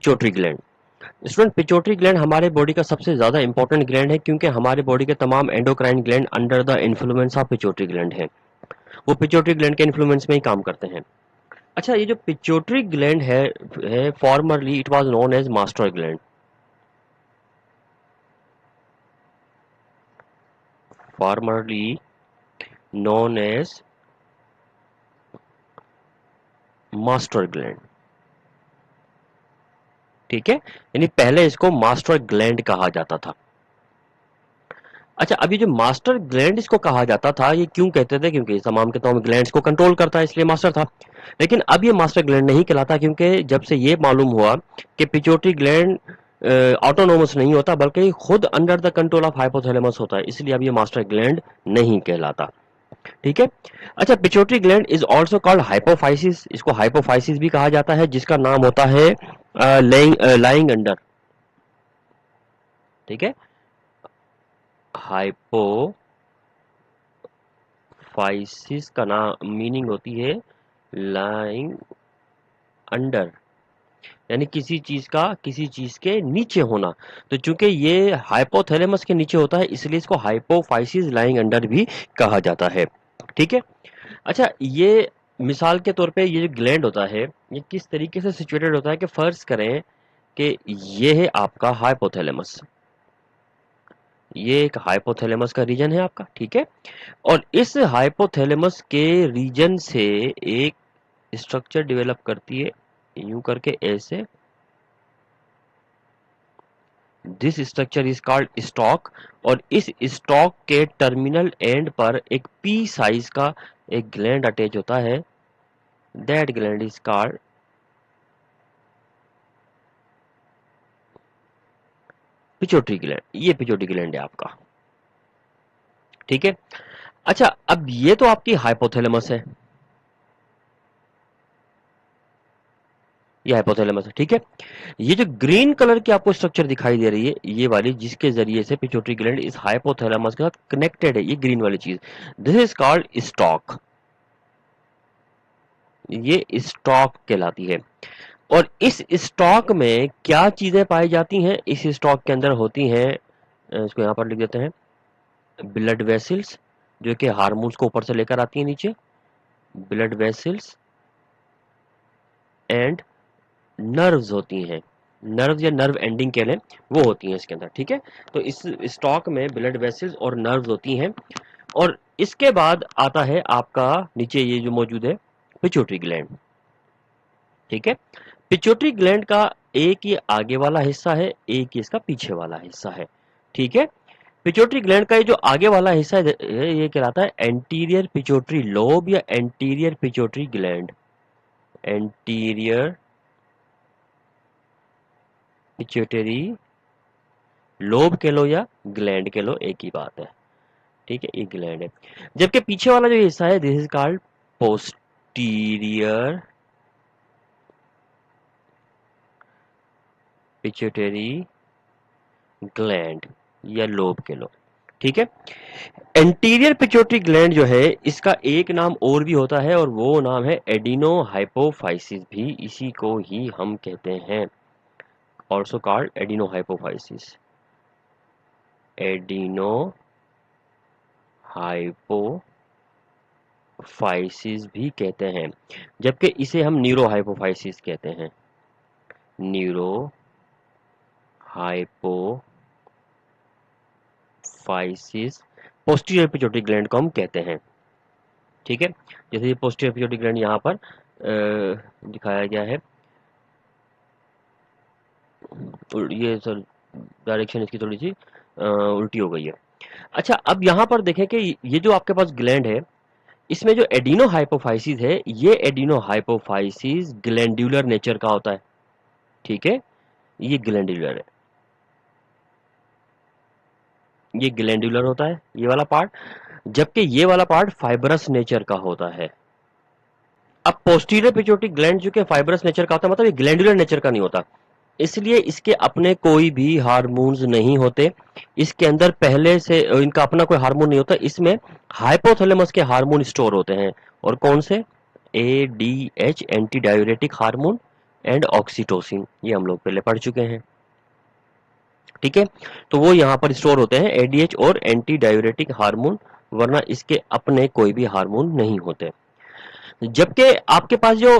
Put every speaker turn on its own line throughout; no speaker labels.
Pituitary gland. Student, pituitary gland हमारे body का सबसे ज्यादा इंपॉर्टेंट ग्लैंड है, क्योंकि हमारे बॉडी के तमाम endocrine gland under the influence of pituitary gland है। वो पिट्यूटरी ग्लैंड के इन्फ्लुएंस में ही काम करते हैं। अच्छा, ये जो पिट्यूटरी ग्लैंड है formerly it was known as master gland. Formerly known as master gland. ठीक है, यानी पहले इसको मास्टर ग्लैंड कहा जाता था। अच्छा, अब ये जो मास्टर ग्लैंड इसको कहा जाता था, ये क्यों कहते थे? क्योंकि तमाम के तमाम ग्लैंड्स को कंट्रोल करता है, इसलिए मास्टर था। लेकिन अब ये मास्टर ग्लैंड नहीं कहलाता, क्योंकि जब से ये मालूम हुआ कि पिट्यूटरी ग्लैंड ऑटोनोमस नहीं होता, बल्कि खुद under the control of hypothalamus होता है, इसलिए अब ये मास्टर ग्लैंड नहीं कहलाता। ठीक है। अच्छा, pituitary gland is also called hypophysis. इसको हाइपोफाइसिस भी कहा जाता है, जिसका नाम होता है लाइंग अंडर। ठीक है, हाइपोफाइसिस का नाम मीनिंग होती है लाइंग अंडर, यानी किसी चीज के नीचे होना। तो चूंकि ये हाइपोथैलेमस के नीचे होता है, इसलिए इसको हाइपोफाइसिस लाइंग अंडर भी कहा जाता है। ठीक है। अच्छा, ये मिसाल के तौर पे ये जो ग्लैंड होता है, ये किस तरीके से सिचुएटेड होता है कि फर्ज करें कि ये है आपका हाइपोथैलेमस, ये एक हाइपोथैलेमस का रीजन है आपका। ठीक है, और इस हाइपोथैलेमस के रीजन से एक स्ट्रक्चर डेवलप करती है यूं करके ऐसे। This structure is called stock, और इस स्टॉक के टर्मिनल एंड पर एक पी साइज का एक ग्लैंड अटैच होता है। That gland is called pituitary gland. ये पिट्यूटरी ग्लैंड है आपका। ठीक है। अच्छा, अब ये तो आपकी हाइपोथैलेमस है, ये हाइपोथैलेमस है। ठीक है, ये जो ग्रीन कलर की आपको स्ट्रक्चर दिखाई दे रही है, ये वाली, जिसके जरिए से पिट्यूटरी ग्लैंड इस हाइपोथैलेमस के साथ कनेक्टेड है, ये ग्रीन वाली चीज, दिस इज कॉल्ड स्टॉक। ये स्टॉक कहलाती है। और इस स्टॉक में क्या चीजें पाई जाती हैं? इस स्टॉक के अंदर होती हैं, इसको यहां पर लिख देते हैं, ब्लड वेसल्स, जो कि हार्मोन्स को ऊपर से लेकर आती है नीचे, ब्लड वेसल्स एंड नर्व्स होती हैं। नर्व्स या नर्व एंडिंग कह लें, वो होती हैं इसके अंदर। ठीक है, तो इस स्टॉक में ब्लड वेसल्स और नर्व्स होती हैं। और इसके बाद आता है आपका नीचे ये जो मौजूद है पिट्यूटरी ग्लैंड। ठीक है, पिट्यूटरी ग्लैंड का एक ये आगे वाला हिस्सा है, एक ये इसका पीछे वाला हिस्सा है। ठीक है, पिट्यूटरी ग्लैंड का ये जो आगे वाला हिस्सा है, ये कहलाता है एंटीरियर पिट्यूटरी लोब या anterior pituitary gland. Anterior pituitary lobe कह लो या ग्लैंड कह लो, एक ही बात है। ठीक है, ये ग्लैंड है। जबकि पीछे वाला जो हिस्सा है, this is called posterior pituitary gland या लोब कह लो। ठीक है, एंटीरियर पिट्यूटरी ग्लैंड जो है, इसका एक नाम और भी होता है, और वो नाम है एडिनो हाइपोफाइसिस, भी इसी को ही हम कहते हैं, also called adeno hypophysis. Adeno hypophysis भी कहते हैं, जबकि इसे हम न्यूरो हाइपोफाइसिस कहते हैं। Neuro hypophysis posterior pituitary gland को हम कहते हैं। ठीक है, जैसे ये पोस्टीरियर पिट्यूटरी ग्लैंड यहाँ पर दिखाया गया है, ये सर डायरेक्शन इसकी थोड़ी सी उल्टी हो गई है। अच्छा, अब यहाँ पर देखें कि ये जो आपके पास ग्लैंड है, इसमें जो एडिनो हाइपोफाइसिस है, ये एडिनो हाइपोफाइसिस ग्लैंडुलर नेचर का होता है। ठीक है, ये ग्लैंडुलर है, ये ग्लैंडुलर होता है ये वाला पार्ट, जबकि ये वाला पार्ट फाइब्रस नेचर का होता है। अब पोस्टीरियर पिट्यूटरी ग्लैंड जो कि फाइब्रस नेचर का होता है, मतलब ये ग्लैंडुलर नेचर का नहीं होता, इसलिए इसके अपने कोई भी हार्मोन्स नहीं होते। इसके अंदर पहले से इनका अपना कोई हार्मोन नहीं होता, इसमें हाइपोथैलेमस के हार्मोन स्टोर होते हैं। और कौन से? ADH anti diuretic hormone, and oxytocin, ये हम लोग पहले पढ़ चुके हैं। ठीक है, तो वो यहाँ पर स्टोर होते हैं, एडीएच और एंटी डायूरेटिक हार्मोन, वरना इसके अपने कोई भी हार्मोन नहीं होते। जबकि आपके पास जो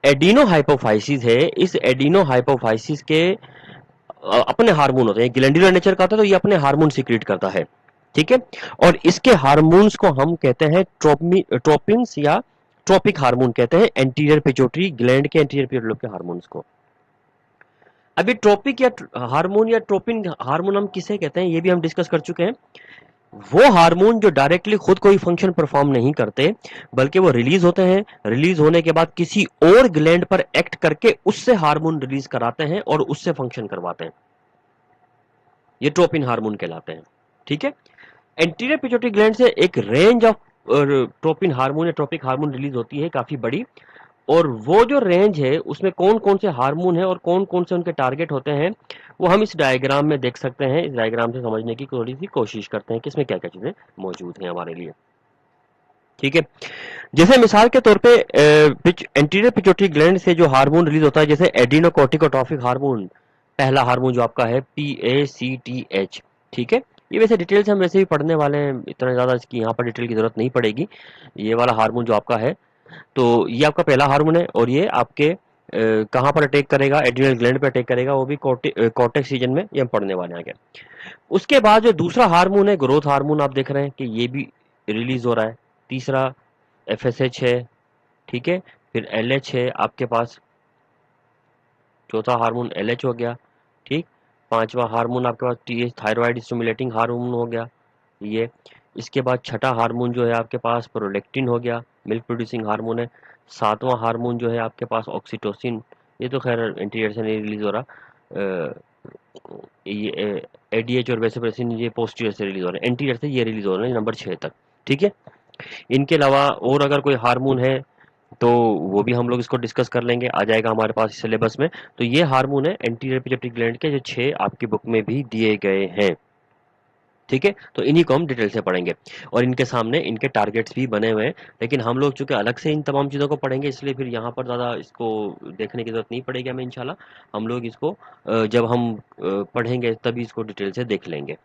एडिनो हाइपोफाइसिस है, इस एडिनो हाइपोफाइसिस के अपने हार्मोन होते हैं, ग्लैंडुलर नेचर का होता है, तो ये अपने हार्मोन सीक्रेट करता है। ठीक है, और इसके हार्मोन्स को हम कहते हैं ट्रोपिन्स या ट्रोपिक हार्मोन कहते हैं, एंटीरियर पिट्यूटरी ग्लैंड के एंटीरियर पिट्यूटरी के हार्मोन्स को। अभी ट्रोपिक या हार्मोन या ट्रोपिन हार्मोन हम किसे कहते हैं, ये भी हम डिस्कस कर चुके हैं। वो हार्मोन जो डायरेक्टली खुद कोई फंक्शन परफॉर्म नहीं करते, बल्कि वो रिलीज होते हैं, रिलीज होने के बाद किसी और ग्लैंड पर एक्ट करके उससे हार्मोन रिलीज कराते हैं और उससे फंक्शन करवाते हैं, ये ट्रोपिन हार्मोन कहलाते हैं। ठीक है, एंटीरियर पिट्यूटरी ग्लैंड से एक रेंज ऑफ ट्रोपिन हार्मोन या ट्रोपिक हार्मोन रिलीज होती है, काफी बड़ी। और वो जो रेंज है उसमें कौन कौन से हार्मोन है और कौन कौन से उनके टारगेट होते हैं, वो हम इस डायग्राम में देख सकते हैं। इस डायग्राम से समझने की थोड़ी सी कोशिश करते हैं कि इसमें क्या क्या चीजें मौजूद हैं हमारे लिए। ठीक है, जैसे मिसाल के तौर पे एंटीरियर पिट्यूटरी ग्लैंड से जो हार्मोन रिलीज होता है, जैसे एड्रीनोकोर्टिकोट्रॉफिक हार्मोन, पहला हार्मोन जो आपका है PACTH। ठीक है, ये वैसे डिटेल्स हम वैसे भी पढ़ने वाले हैं, इतना ज्यादा इसकी यहाँ पर डिटेल की जरूरत नहीं पड़ेगी। ये वाला हार्मोन जो आपका है, तो ये आपका पहला हार्मोन है, और ये आपके कहाँ पर अटैक करेगा, एड्रिनल ग्लैंड पर अटैक करेगा, वो भी कॉर्टेक्स रीजन में, ये हम पढ़ने वाले हैं आगे। उसके बाद जो दूसरा हार्मोन है, ग्रोथ हार्मोन, आप देख रहे हैं कि ये भी रिलीज हो रहा है। तीसरा FSH है। ठीक है, फिर LH है आपके पास, चौथा हार्मोन LH हो गया। ठीक, पांचवा हार्मोन आपके पास TH, थायराइड स्टिमुलेटिंग हार्मोन हो गया ये। इसके बाद छठा हार्मोन जो है आपके पास प्रोलेक्टिन हो गया, मिल्क प्रोड्यूसिंग हार्मोन है। सातवां हार्मोन जो है आपके पास ऑक्सीटोसिन, ये तो खैर इंटीरियर से नहीं रिलीज हो रहा, ये ADH और वेसोप्रेसिन ये पोस्टीरियर से रिलीज हो रहे हैं, एंटीरियर से ये रिलीज हो रहे हैं नंबर 6 तक। ठीक है, इनके अलावा और अगर कोई हार्मोन है तो वो भी हम लोग इसको डिस्कस कर लेंगे, आ जाएगा हमारे पास सिलेबस में। तो ये हार्मोन है एंटीरियर पिट्यूटरी ग्लैंड के, जो 6 आपकी बुक में भी दिए गए हैं। ठीक है, तो इन्हीं को हम डिटेल से पढ़ेंगे, और इनके सामने इनके टारगेट्स भी बने हुए हैं। लेकिन हम लोग चूंकि अलग से इन तमाम चीज़ों को पढ़ेंगे, इसलिए फिर यहाँ पर ज़्यादा इसको देखने की जरूरत नहीं पड़ेगी हमें इंशाल्लाह। हम लोग इसको जब हम पढ़ेंगे तभी इसको डिटेल से देख लेंगे।